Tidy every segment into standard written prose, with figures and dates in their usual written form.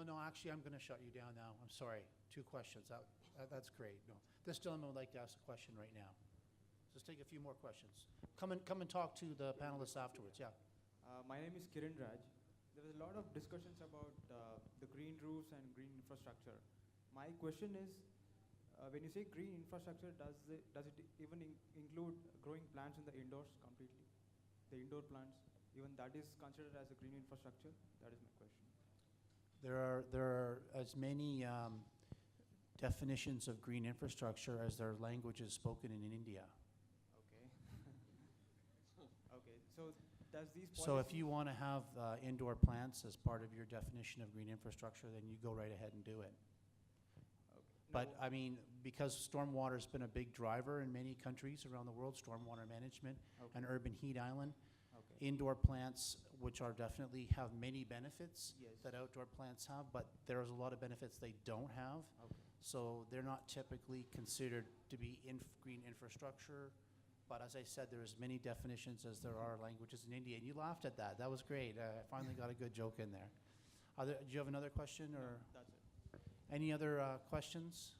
no, actually, I'm going to shut you down now. I'm sorry. 2 questions. That's great. No, this gentleman would like to ask a question right now. Just take a few more questions. Come and talk to the panelists afterwards. Yeah. My name is Kiran Raj. There was a lot of discussions about the green roofs and green infrastructure. My question is, when you say green infrastructure, does it even include growing plants in the indoors completely? The indoor plants, even that is considered as a green infrastructure? That is my question. There are as many definitions of green infrastructure as there are languages spoken in India. Okay. Okay. So does these So if you want to have indoor plants as part of your definition of green infrastructure, then you go right ahead and do it. Okay. But No. I mean, because stormwater's been a big driver in many countries around the world, stormwater management Okay. and urban heat island, Okay. indoor plants, which are definitely have many benefits Yes. that outdoor plants have, but there's a lot of benefits they don't have. Okay. So they're not typically considered to be green infrastructure. But as I said, there's many definitions as there are languages in India. And you laughed at that. That was great. I finally got a good joke in there. Do you have another question? Or That's it. any other questions?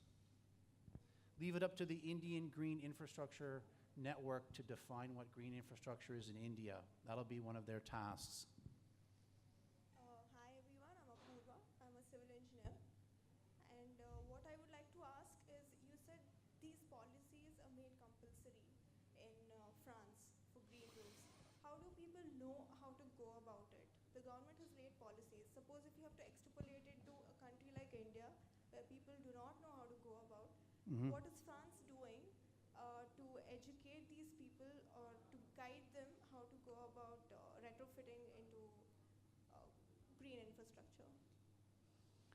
Leave it up to the Indian Green Infrastructure Network to define what green infrastructure is in India. That'll be one of their tasks. Hi everyone, I'm Apurva. I'm a civil engineer. And what I would like to ask is, you said these policies are made compulsory in France for green roofs. How do people know how to go about it? The government has made policies. Suppose if you have to extrapolate it to a country like India, where people do not know how to go about, what is France doing to educate these people or to guide them how to go about retrofitting into green infrastructure?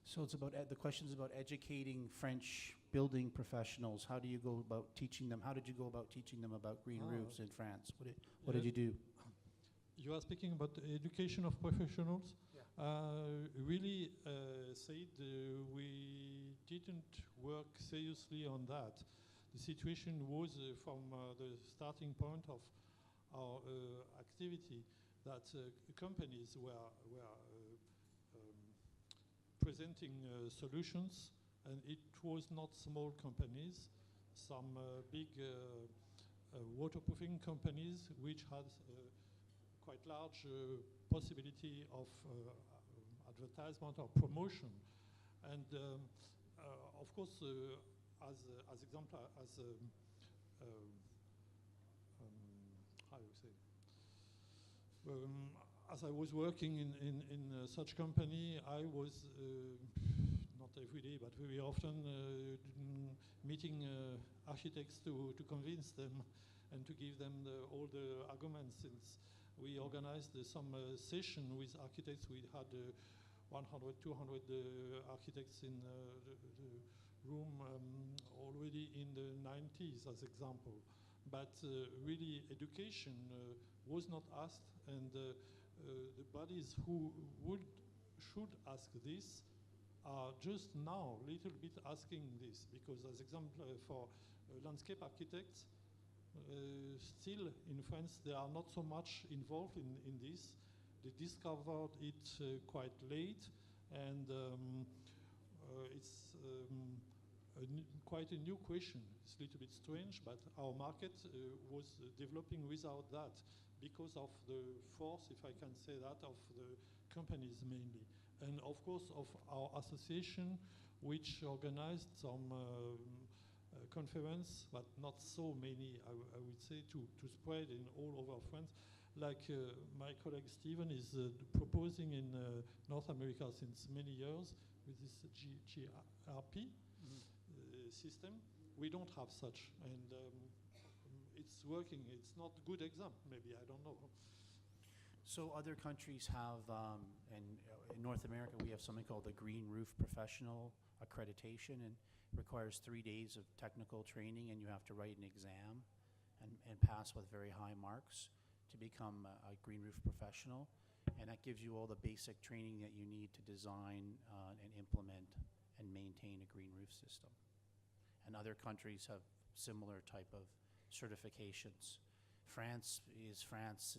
So it's about the question is about educating French building professionals. How do you go about teaching them? How did you go about teaching them about green roofs in France? What did you do? You are speaking about the education of professionals. Yeah. Really, Said, we didn't work seriously on that. The situation was from the starting point of our activity that companies were presenting solutions, and it was not small companies, some big waterproofing companies which had quite large possibility of advertisement or promotion. And of course, as example, how you say, as I was working in such company, I was not every day, but very often meeting architects to convince them and to give them all the arguments. Since we organized some session with architects, we had 100, 200 architects in the room already in the 90s, as example. But really, education was not asked, and the bodies who should ask this are just now a little bit asking this, because as example for landscape architects, still in France they are not so much involved in this. They discovered it quite late, and it's quite a new question. It's a little bit strange, but our market was developing without that because of the force, if I can say that, of the companies mainly. And of course of our association, which organized some conference, but not so many, I would say, to spread in all over France. Like my colleague Stephen is proposing in North America since many years with this GRP system. We don't have such, and it's working. It's not a good example, maybe, I don't know. So other countries have, and in North America, we have something called the Green Roof Professional Accreditation, and it requires 3 days of technical training, and you have to write an exam and pass with very high marks to become a green roof professional. And that gives you all the basic training that you need to design and implement and maintain a green roof system. And other countries have similar type of certifications. France is France.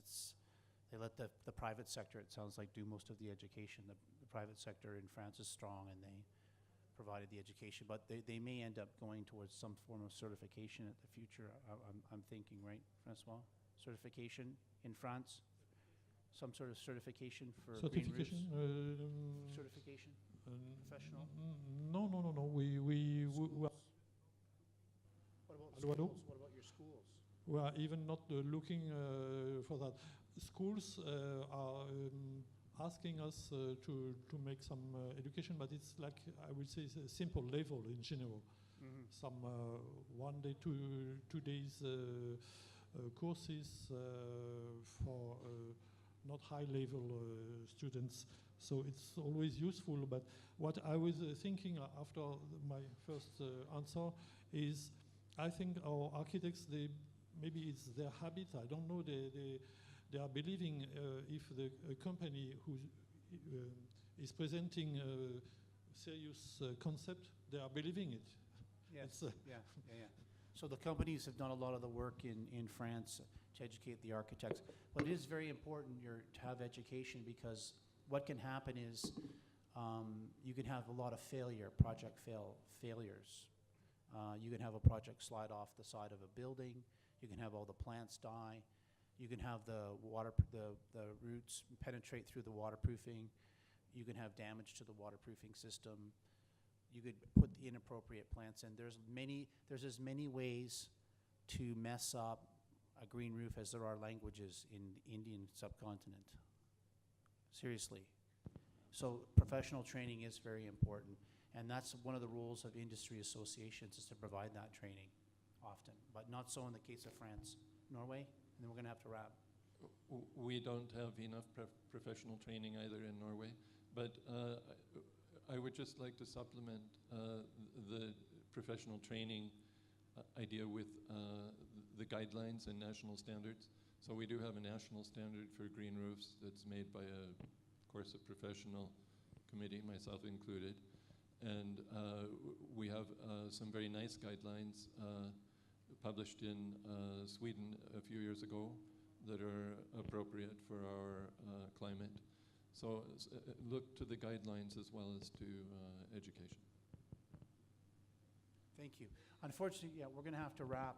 They let the private sector, it sounds like, do most of the education. The private sector in France is strong, and they provided the education. But they may end up going towards some form of certification at the future. I'm thinking, right, Francois? Certification in France? Some sort of certification for green roofs? Certification? Certification? Professional? No. Schools? What about Hello, hello? schools? What about your schools? We are even not looking for that. Schools are asking us to make some education, but it's like, I would say, a simple level in general. Some 1 day, 2 days courses for not high-level students. So it's always useful. But what I was thinking after my first answer is, I think our architects, maybe it's their habit, I don't know, they are believing if a company who is presenting a serious concept, they are believing it. Yes, yeah. So the companies have done a lot of the work in France to educate the architects. But it is very important to have education, because what can happen is you can have a lot of project failures. You can have a project slide off the side of a building. You can have all the plants die. You can have the roots penetrate through the waterproofing. You can have damage to the waterproofing system. You could put the inappropriate plants in. There's as many ways to mess up a green roof as there are languages in the Indian subcontinent. Seriously. So professional training is very important, and that's one of the roles of industry associations, is to provide that training often, but not so in the case of France. Norway? And then we're going to have to wrap. We don't have enough professional training either in Norway, but I would just like to supplement the professional training idea with the guidelines and national standards. So we do have a national standard for green roofs that's made by of course, a professional committee, myself included. And we have some very nice guidelines published in Sweden a few years ago that are appropriate for our climate. So look to the guidelines as well as to education. Thank you. Unfortunately, yeah, we're going to have to wrap.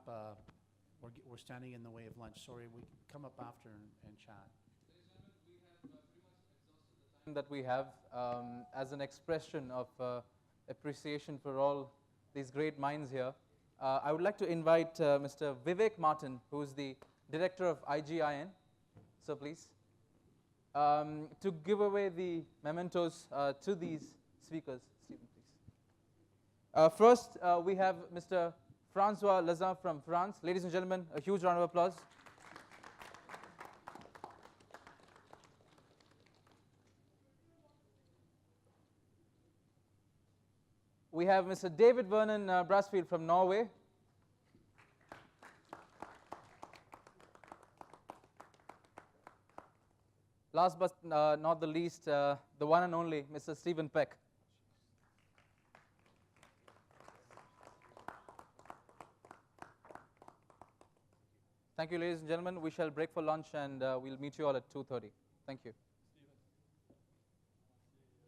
We're standing in the way of lunch. Sorry, we can come up after and chat. That we have as an expression of appreciation for all these great minds here. I would like to invite Mr. Vivek Martin, who is the director of IGIN. So please, to give away the mementos to these speakers. Stephen, please. First, we have Mr. Francois Lazin from France. Ladies and gentlemen, a huge round of applause. We have Mr. David Vernon Brasfield from Norway. Last but not the least, the one and only Mr. Stephen Peck. Thank you, ladies and gentlemen. We shall break for lunch, and we'll meet you all at 2:30. Thank you.